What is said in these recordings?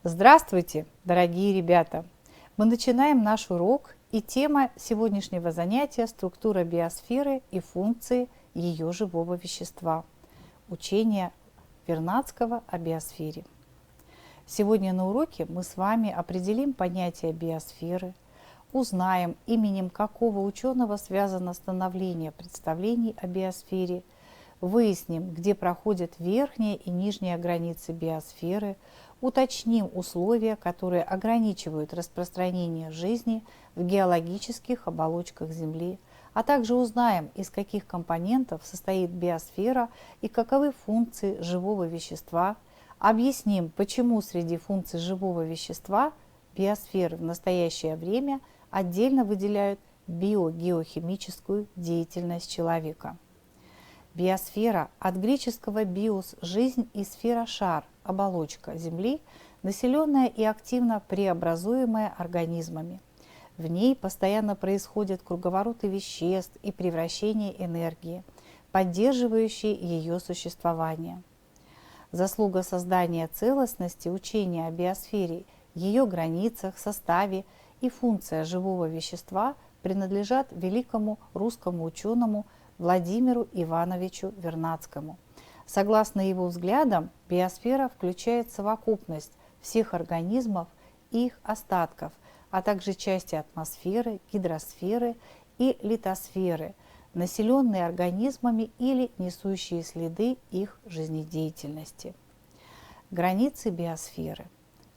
Здравствуйте, дорогие ребята! Мы начинаем наш урок, и тема сегодняшнего занятия – структура биосферы и функции ее живого вещества. Учение Вернадского о биосфере. Сегодня на уроке мы с вами определим понятие биосферы, узнаем, именем какого ученого связано становление представлений о биосфере, выясним, где проходят верхние и нижние границы биосферы, уточним условия, которые ограничивают распространение жизни в геологических оболочках Земли, а также узнаем, из каких компонентов состоит биосфера и каковы функции живого вещества, объясним, почему среди функций живого вещества биосферы в настоящее время отдельно выделяют биогеохимическую деятельность человека. Биосфера от греческого «биос» – жизнь и сфера – шар, оболочка Земли, населенная и активно преобразуемая организмами. В ней постоянно происходят круговороты веществ и превращение энергии, поддерживающие ее существование. Заслуга создания целостности учения о биосфере, ее границах, составе и функция живого вещества принадлежат великому русскому ученому Владимиру Ивановичу Вернадскому. Согласно его взглядам, биосфера включает совокупность всех организмов и их остатков, а также части атмосферы, гидросферы и литосферы, населенные организмами или несущие следы их жизнедеятельности. Границы биосферы.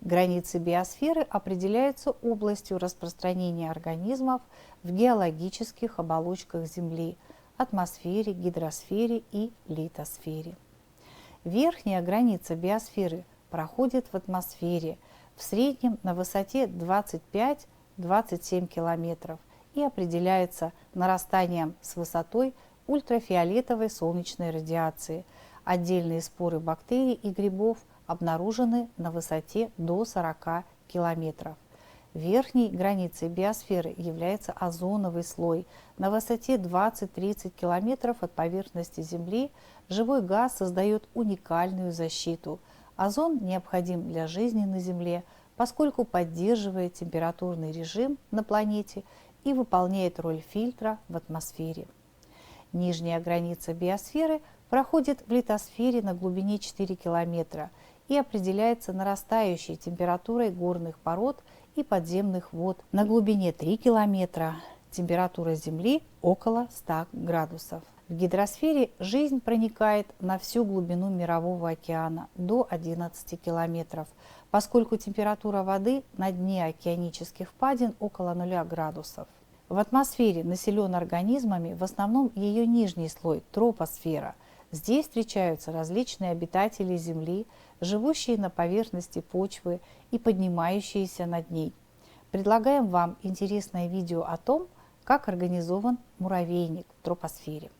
Границы биосферы определяются областью распространения организмов в геологических оболочках Земли, атмосфере, гидросфере и литосфере. Верхняя граница биосферы проходит в атмосфере, в среднем на высоте 25-27 километров и определяется нарастанием с высотой ультрафиолетовой солнечной радиации. Отдельные споры бактерий и грибов обнаружены на высоте до 40 километров. Верхней границей биосферы является озоновый слой. На высоте 20-30 километров от поверхности Земли живой газ создает уникальную защиту. Озон необходим для жизни на Земле, поскольку поддерживает температурный режим на планете и выполняет роль фильтра в атмосфере. Нижняя граница биосферы проходит в литосфере на глубине 4 километра и определяется нарастающей температурой горных пород и подземных вод на глубине 3 километра, температура Земли около 100 градусов. В гидросфере жизнь проникает на всю глубину Мирового океана до 11 километров, поскольку температура воды на дне океанических впадин около 0 градусов. В атмосфере населен организмами в основном ее нижний слой – тропосфера. Здесь встречаются различные обитатели Земли, живущие на поверхности почвы и поднимающиеся над ней. Предлагаем вам интересное видео о том, как организован муравейник в тропосфере.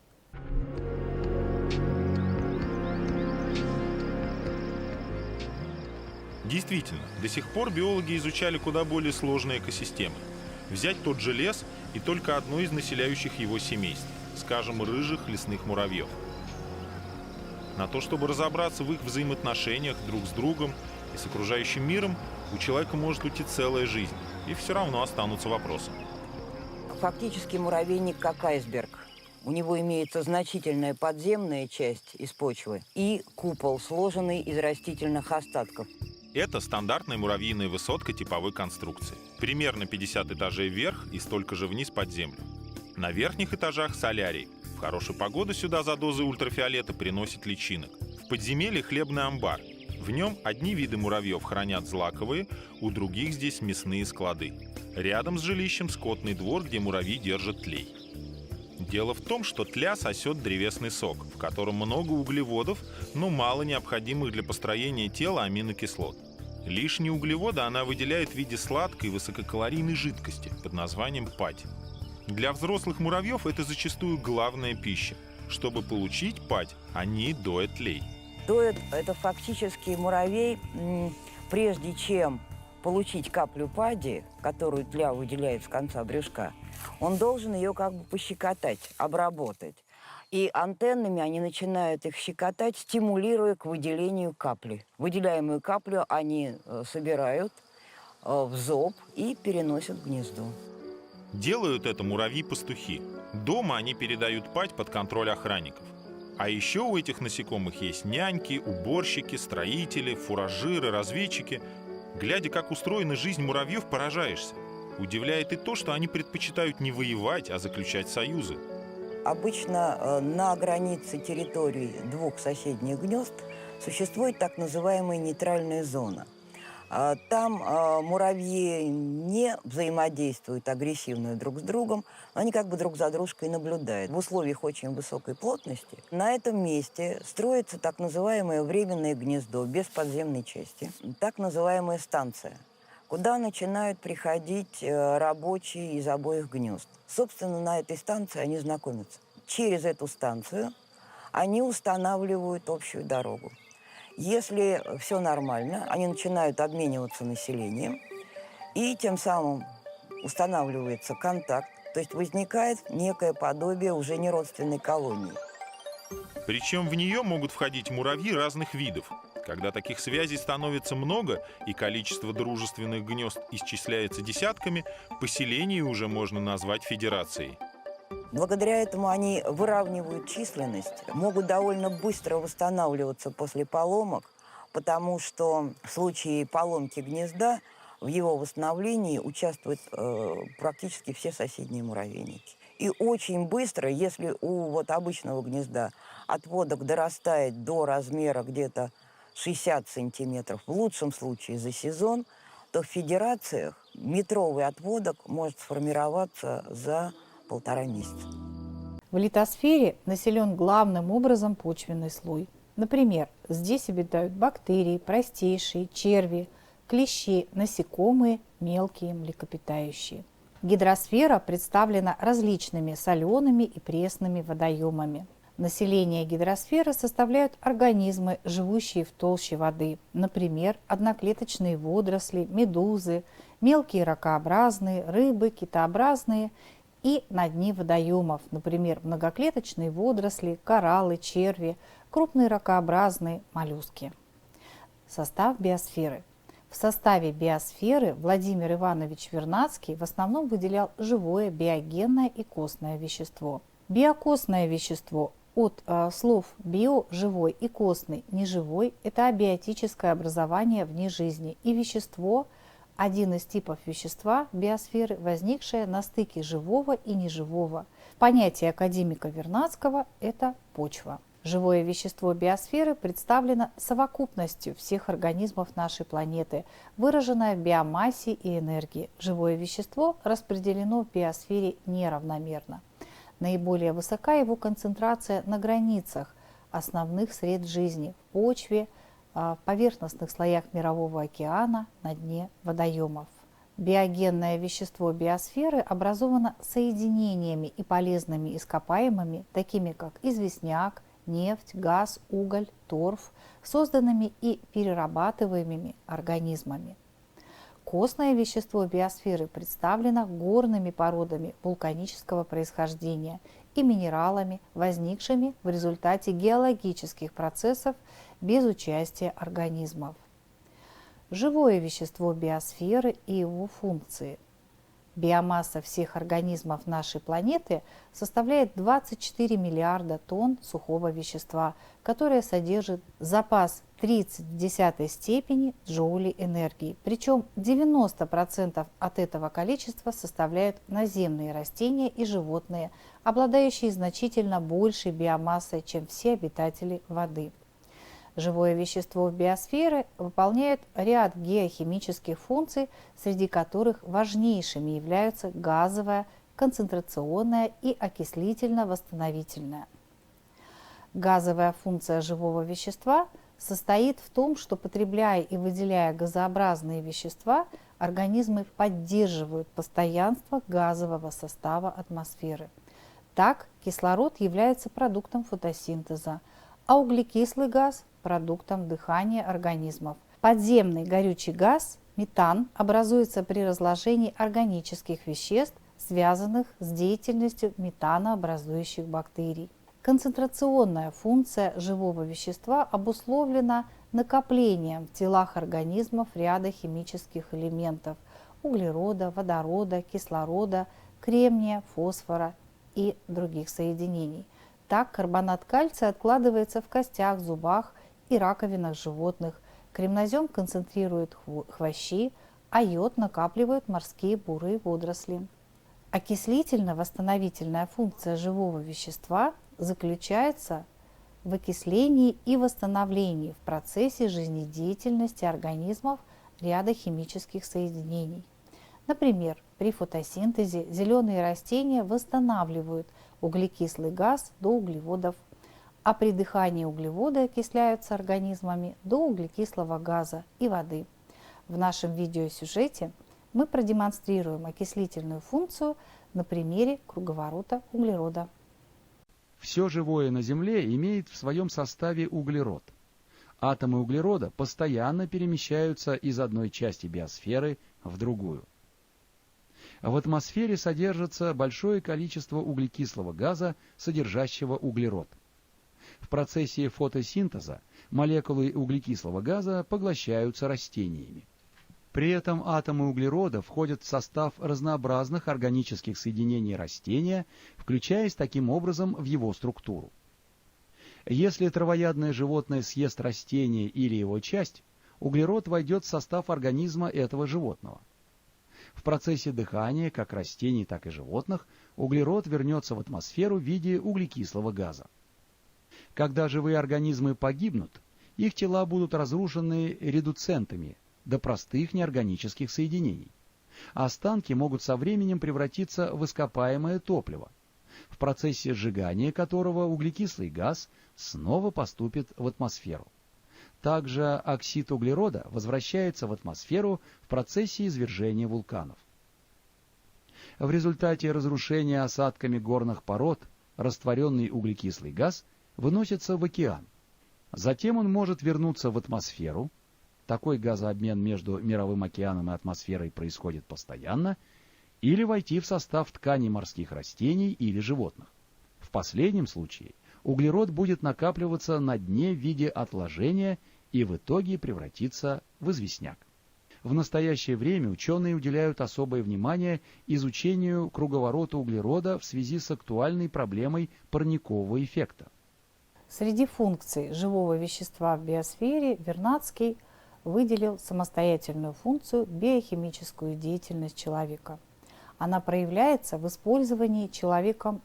Действительно, до сих пор биологи изучали куда более сложные экосистемы. Взять тот же лес и только одно из населяющих его семейств, скажем, рыжих лесных муравьев. На то, чтобы разобраться в их взаимоотношениях друг с другом и с окружающим миром, у человека может уйти целая жизнь, и все равно останутся вопросы. Фактически муравейник как айсберг. У него имеется значительная подземная часть из почвы и купол, сложенный из растительных остатков. Это стандартная муравьиная высотка типовой конструкции. Примерно 50 этажей вверх и столько же вниз под землю. На верхних этажах солярий. В хорошую погоду сюда за дозы ультрафиолета приносит личинок. В подземелье хлебный амбар. В нем одни виды муравьев хранят злаковые, у других здесь мясные склады. Рядом с жилищем скотный двор, где муравьи держат тлей. Дело в том, что тля сосет древесный сок, в котором много углеводов, но мало необходимых для построения тела аминокислот. Лишние углеводы она выделяет в виде сладкой высококалорийной жидкости под названием падь. Для взрослых муравьев это зачастую главная пища. Чтобы получить падь, они доят тлей. Доят – это фактически муравей, прежде чем получить каплю пади, которую тля выделяет с конца брюшка, он должен ее как бы пощекотать, обработать. И антеннами они начинают их щекотать, стимулируя к выделению капли. Выделяемую каплю они собирают в зоб и переносят в гнездо. Делают это муравьи-пастухи. Дома они передают падь под контроль охранников. А еще у этих насекомых есть няньки, уборщики, строители, фуражиры, разведчики. Глядя, как устроена жизнь муравьев, поражаешься. Удивляет и то, что они предпочитают не воевать, а заключать союзы. Обычно на границе территорий двух соседних гнезд существует так называемая нейтральная зона. Там муравьи не взаимодействуют агрессивно друг с другом, они как бы друг за дружкой наблюдают. В условиях очень высокой плотности на этом месте строится так называемое временное гнездо без подземной части, так называемая станция, куда начинают приходить рабочие из обоих гнезд. Собственно, на этой станции они знакомятся. Через эту станцию они устанавливают общую дорогу. Если все нормально, они начинают обмениваться населением, и тем самым устанавливается контакт, то есть возникает некое подобие уже неродственной колонии. Причем в нее могут входить муравьи разных видов. Когда таких связей становится много и количество дружественных гнезд исчисляется десятками, поселение уже можно назвать федерацией. Благодаря этому они выравнивают численность, могут довольно быстро восстанавливаться после поломок, потому что в случае поломки гнезда в его восстановлении участвуют практически все соседние муравейники. И очень быстро, если у обычного гнезда отводок дорастает до размера где-то 60 сантиметров, в лучшем случае за сезон, то в федерациях метровый отводок может сформироваться за 1,5 месяца. В литосфере населен главным образом почвенный слой. Например, здесь обитают бактерии, простейшие, черви, клещи, насекомые, мелкие млекопитающие. Гидросфера представлена различными солеными и пресными водоемами. Население гидросферы составляют организмы, живущие в толще воды, например, одноклеточные водоросли, медузы, мелкие ракообразные, рыбы, китообразные и на дне водоемов, например, многоклеточные водоросли, кораллы, черви, крупные ракообразные, моллюски. Состав биосферы. В составе биосферы Владимир Иванович Вернадский в основном выделял живое, биогенное и костное вещество. Биокостное вещество от слов «био» – живой и «костный» – неживой – это абиотическое образование вне жизни, и вещество – один из типов вещества биосферы, возникшее на стыке живого и неживого. Понятие академика Вернадского – это почва. Живое вещество биосферы представлено совокупностью всех организмов нашей планеты, выраженное в биомассе и энергии. Живое вещество распределено в биосфере неравномерно. Наиболее высока его концентрация на границах основных сред жизни – в почве, в поверхностных слоях Мирового океана, на дне водоемов. Биогенное вещество биосферы образовано соединениями и полезными ископаемыми, такими как известняк, нефть, газ, уголь, торф, созданными и перерабатываемыми организмами. Костное вещество биосферы представлено горными породами вулканического происхождения и минералами, возникшими в результате геологических процессов без участия организмов. Живое вещество биосферы и его функции. Биомасса всех организмов нашей планеты составляет 24 миллиарда тонн сухого вещества, которое содержит запас 30 в десятой степени джоулей энергии. Причем 90% от этого количества составляют наземные растения и животные, обладающие значительно большей биомассой, чем все обитатели воды. Живое вещество в биосфере выполняет ряд геохимических функций, среди которых важнейшими являются газовая, концентрационная и окислительно-восстановительная. Газовая функция живого вещества состоит в том, что, потребляя и выделяя газообразные вещества, организмы поддерживают постоянство газового состава атмосферы. Так, кислород является продуктом фотосинтеза, а углекислый газ – продуктом дыхания организмов. Подземный горючий газ, метан, образуется при разложении органических веществ, связанных с деятельностью метанообразующих бактерий. Концентрационная функция живого вещества обусловлена накоплением в телах организмов ряда химических элементов – углерода, водорода, кислорода, кремния, фосфора и других соединений. Так, карбонат кальция откладывается в костях, зубах и раковинах животных, кремнозем концентрирует хвощи, а йод накапливают морские бурые водоросли. Окислительно-восстановительная функция живого вещества заключается в окислении и восстановлении в процессе жизнедеятельности организмов ряда химических соединений. Например, при фотосинтезе зеленые растения восстанавливают углекислый газ до углеводов, а при дыхании углеводы окисляются организмами до углекислого газа и воды. В нашем видеосюжете мы продемонстрируем окислительную функцию на примере круговорота углерода. Все живое на Земле имеет в своем составе углерод. Атомы углерода постоянно перемещаются из одной части биосферы в другую. В атмосфере содержится большое количество углекислого газа, содержащего углерод. В процессе фотосинтеза молекулы углекислого газа поглощаются растениями. При этом атомы углерода входят в состав разнообразных органических соединений растения, включаясь таким образом в его структуру. Если травоядное животное съест растение или его часть, углерод войдет в состав организма этого животного. В процессе дыхания как растений, так и животных углерод вернется в атмосферу в виде углекислого газа. Когда живые организмы погибнут, их тела будут разрушены редуцентами до простых неорганических соединений. Останки могут со временем превратиться в ископаемое топливо, в процессе сжигания которого углекислый газ снова поступит в атмосферу. Также оксид углерода возвращается в атмосферу в процессе извержения вулканов. В результате разрушения осадками горных пород растворенный углекислый газ выносится в океан. Затем он может вернуться в атмосферу. Такой газообмен между мировым океаном и атмосферой происходит постоянно, или войти в состав тканей морских растений или животных. В последнем случае углерод будет накапливаться на дне в виде отложения и в итоге превратиться в известняк. В настоящее время ученые уделяют особое внимание изучению круговорота углерода в связи с актуальной проблемой парникового эффекта. Среди функций живого вещества в биосфере Вернадский выделил самостоятельную функцию биохимическую деятельность человека. Она проявляется в использовании человеком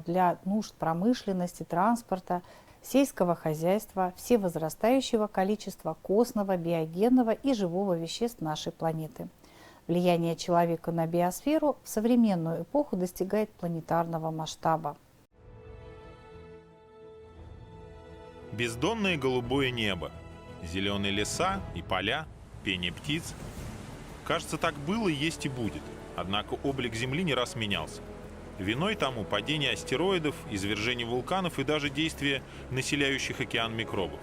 для нужд промышленности, транспорта, сельского хозяйства, всевозрастающего количества костного, биогенного и живого веществ нашей планеты. Влияние человека на биосферу в современную эпоху достигает планетарного масштаба. Бездонное голубое небо, зеленые леса и поля, пение птиц. Кажется, так было, есть и будет. Однако облик Земли не раз менялся. Виной тому падение астероидов, извержение вулканов и даже действия населяющих океан микробов.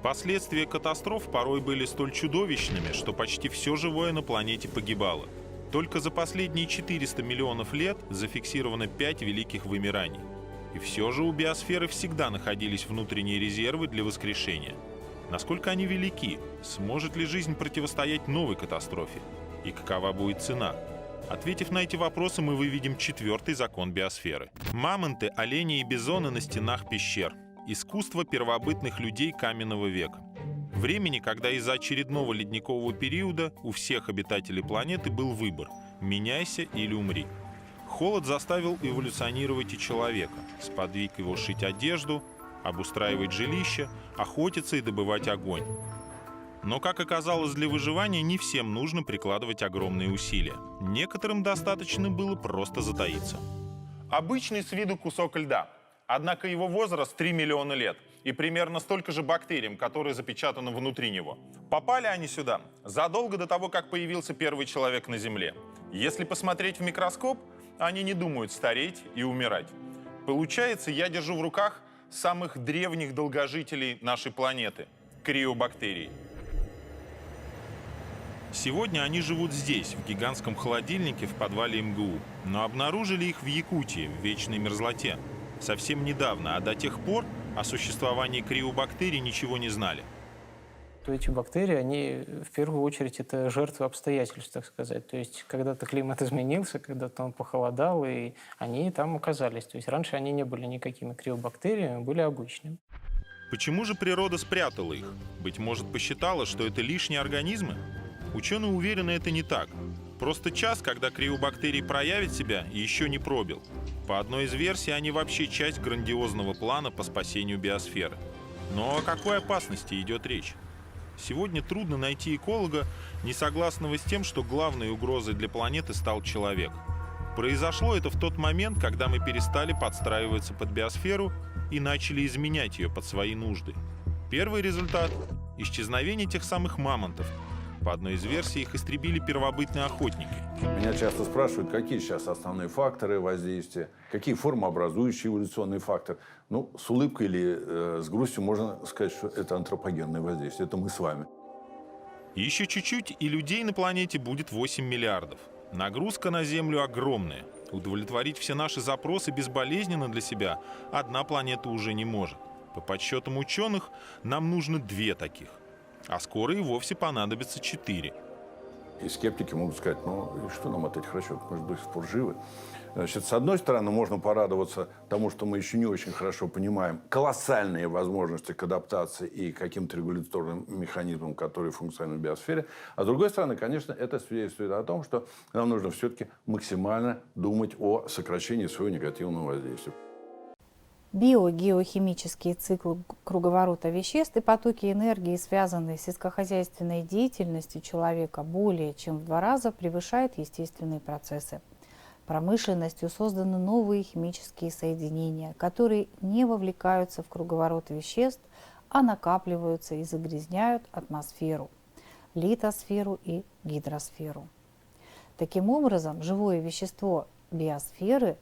Последствия катастроф порой были столь чудовищными, что почти все живое на планете погибало. Только за последние 400 миллионов лет зафиксировано 5 великих вымираний. И все же у биосферы всегда находились внутренние резервы для воскрешения. Насколько они велики? Сможет ли жизнь противостоять новой катастрофе? И какова будет цена? Ответив на эти вопросы, мы выведем 4-й закон биосферы. Мамонты, олени и бизоны на стенах пещер. Искусство первобытных людей каменного века. Времени, когда из-за очередного ледникового периода у всех обитателей планеты был выбор – меняйся или умри. Холод заставил эволюционировать и человека, сподвиг его шить одежду, обустраивать жилище, охотиться и добывать огонь. Но, как оказалось, для выживания не всем нужно прикладывать огромные усилия. Некоторым достаточно было просто затаиться. Обычный с виду кусок льда. Однако его возраст 3 миллиона лет. И примерно столько же бактериям, которые запечатаны внутри него. Попали они сюда задолго до того, как появился первый человек на Земле. Если посмотреть в микроскоп, они не думают стареть и умирать. Получается, я держу в руках самых древних долгожителей нашей планеты – криобактерий. Сегодня они живут здесь, в гигантском холодильнике в подвале МГУ, но обнаружили их в Якутии, в вечной мерзлоте. совсем недавно, а до тех пор о существовании криобактерий ничего не знали. То эти бактерии, они в первую очередь это жертвы обстоятельств, так сказать. То есть когда-то климат изменился, когда-то он похолодал, и они там оказались. То есть раньше они не были никакими криобактериями, были обычными. Почему же природа спрятала их? Быть может, посчитала, что это лишние организмы? Ученые уверены, это не так. Просто час, когда криобактерии проявят себя, еще не пробил. По одной из версий, они вообще часть грандиозного плана по спасению биосферы. Но о какой опасности идет речь? Сегодня трудно найти эколога, не согласного с тем, что главной угрозой для планеты стал человек. Произошло это в тот момент, когда мы перестали подстраиваться под биосферу и начали изменять ее под свои нужды. Первый результат – исчезновение тех самых мамонтов. По одной из версий, их истребили первобытные охотники. Меня часто спрашивают, какие сейчас основные факторы воздействия, какие формообразующие эволюционные факторы. Ну, с улыбкой или с грустью можно сказать, что это антропогенное воздействие. Это мы с вами. Еще чуть-чуть, и людей на планете будет 8 миллиардов. Нагрузка на Землю огромная. Удовлетворить все наши запросы безболезненно для себя одна планета уже не может. По подсчетам ученых, нам нужно 2 таких. А скоро и вовсе понадобится 4. И скептики могут сказать, ну, что нам от этих расчетов, мы же до сих пор живы. Значит, с одной стороны, можно порадоваться тому, что мы еще не очень хорошо понимаем колоссальные возможности к адаптации и каким-то регуляторным механизмам, которые функционируют в биосфере. А с другой стороны, конечно, это свидетельствует о том, что нам нужно все-таки максимально думать о сокращении своего негативного воздействия. Биогеохимические циклы круговорота веществ и потоки энергии, связанные с сельскохозяйственной деятельностью человека, более чем в 2 раза превышают естественные процессы. Промышленностью созданы новые химические соединения, которые не вовлекаются в круговорот веществ, а накапливаются и загрязняют атмосферу, литосферу и гидросферу. Таким образом, живое вещество биосферы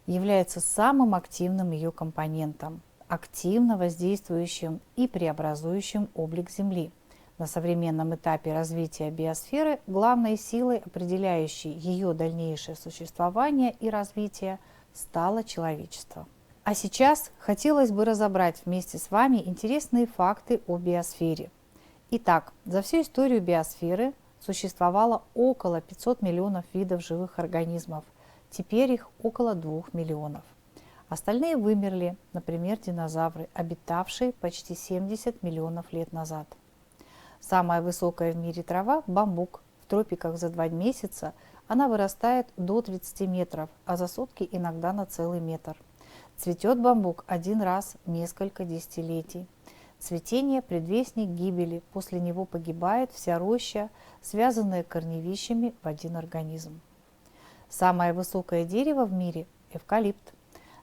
является самым активным ее компонентом, активно воздействующим и преобразующим облик Земли. На современном этапе развития биосферы главной силой, определяющей ее дальнейшее существование и развитие, стало человечество. А сейчас хотелось бы разобрать вместе с вами интересные факты о биосфере. Итак, за всю историю биосферы существовало около 500 миллионов видов живых организмов. Теперь их около 2 миллионов. Остальные вымерли, например, динозавры, обитавшие почти 70 миллионов лет назад. Самая высокая в мире трава – бамбук. В тропиках за 2 месяца она вырастает до 30 метров, а за сутки иногда на целый метр. Цветет бамбук 1 раз в несколько десятилетий. Цветение – предвестник гибели, после него погибает вся роща, связанная корневищами в один организм. Самое высокое дерево в мире – эвкалипт.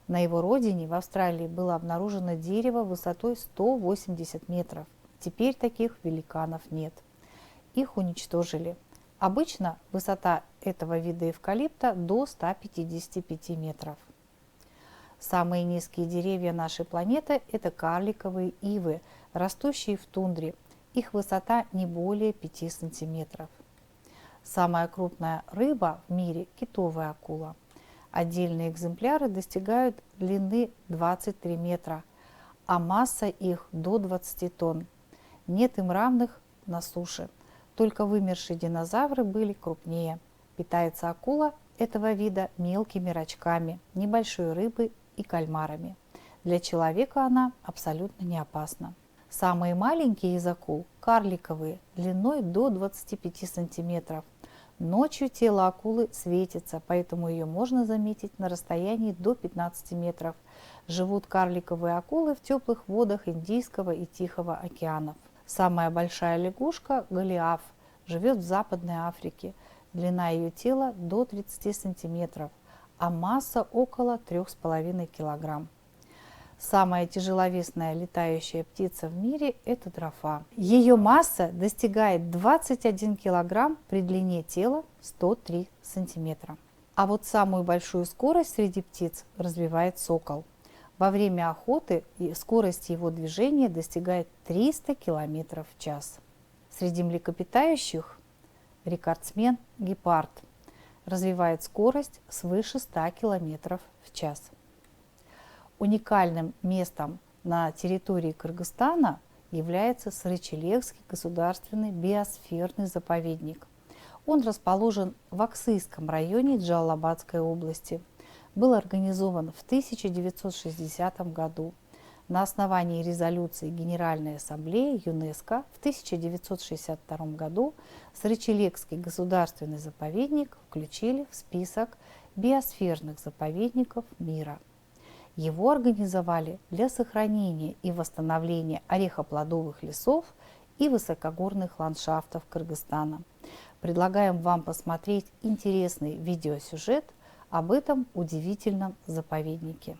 На его родине, в Австралии, было обнаружено дерево высотой 180 метров. Теперь таких великанов нет. Их уничтожили. Обычно высота этого вида эвкалипта до 155 метров. Самые низкие деревья нашей планеты – это карликовые ивы, растущие в тундре. Их высота не более 5 сантиметров. Самая крупная рыба в мире – китовая акула. Отдельные экземпляры достигают длины 23 метра, а масса их до 20 тонн. Нет им равных на суше. Только вымершие динозавры были крупнее. Питается акула этого вида мелкими рачками, небольшой рыбой и кальмарами. Для человека она абсолютно не опасна. Самые маленькие из акул – карликовые, длиной до 25 сантиметров. Ночью тело акулы светится, поэтому ее можно заметить на расстоянии до 15 метров. Живут карликовые акулы в теплых водах Индийского и Тихого океанов. Самая большая лягушка – голиаф, живет в Западной Африке. Длина ее тела до 30 сантиметров, а масса около 3,5 килограмм. Самая тяжеловесная летающая птица в мире – это дрофа. Ее масса достигает 21 килограмм при длине тела 103 сантиметра. А вот самую большую скорость среди птиц развивает сокол. Во время охоты скорость его движения достигает 300 км в час. Среди млекопитающих рекордсмен гепард развивает скорость свыше 100 км в час. Уникальным местом на территории Кыргызстана является Сарычелегский государственный биосферный заповедник. Он расположен в Аксыйском районе Джалалабадской области. Был организован в 1960 году на основании резолюции Генеральной Ассамблеи ЮНЕСКО. В 1962 году Сарычелегский государственный заповедник включили в список биосферных заповедников мира. Его организовали для сохранения и восстановления орехоплодовых лесов и высокогорных ландшафтов Кыргызстана. Предлагаем вам посмотреть интересный видеосюжет об этом удивительном заповеднике.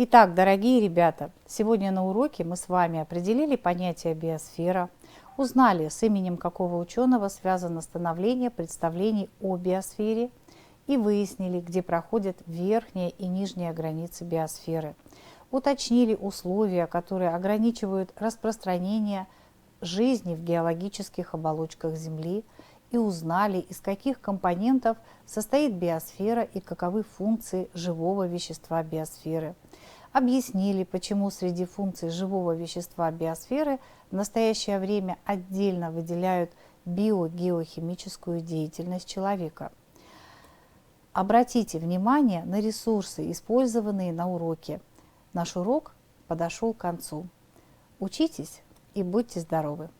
Итак, дорогие ребята, сегодня на уроке мы с вами определили понятие биосфера, узнали, с именем какого ученого связано становление представлений о биосфере и выяснили, где проходят верхняя и нижняя границы биосферы. Уточнили условия, которые ограничивают распространение жизни в геологических оболочках Земли, и узнали, из каких компонентов состоит биосфера и каковы функции живого вещества биосферы. Объяснили, почему среди функций живого вещества биосферы в настоящее время отдельно выделяют биогеохимическую деятельность человека. Обратите внимание на ресурсы, использованные на уроке. Наш урок подошел к концу. Учитесь и будьте здоровы!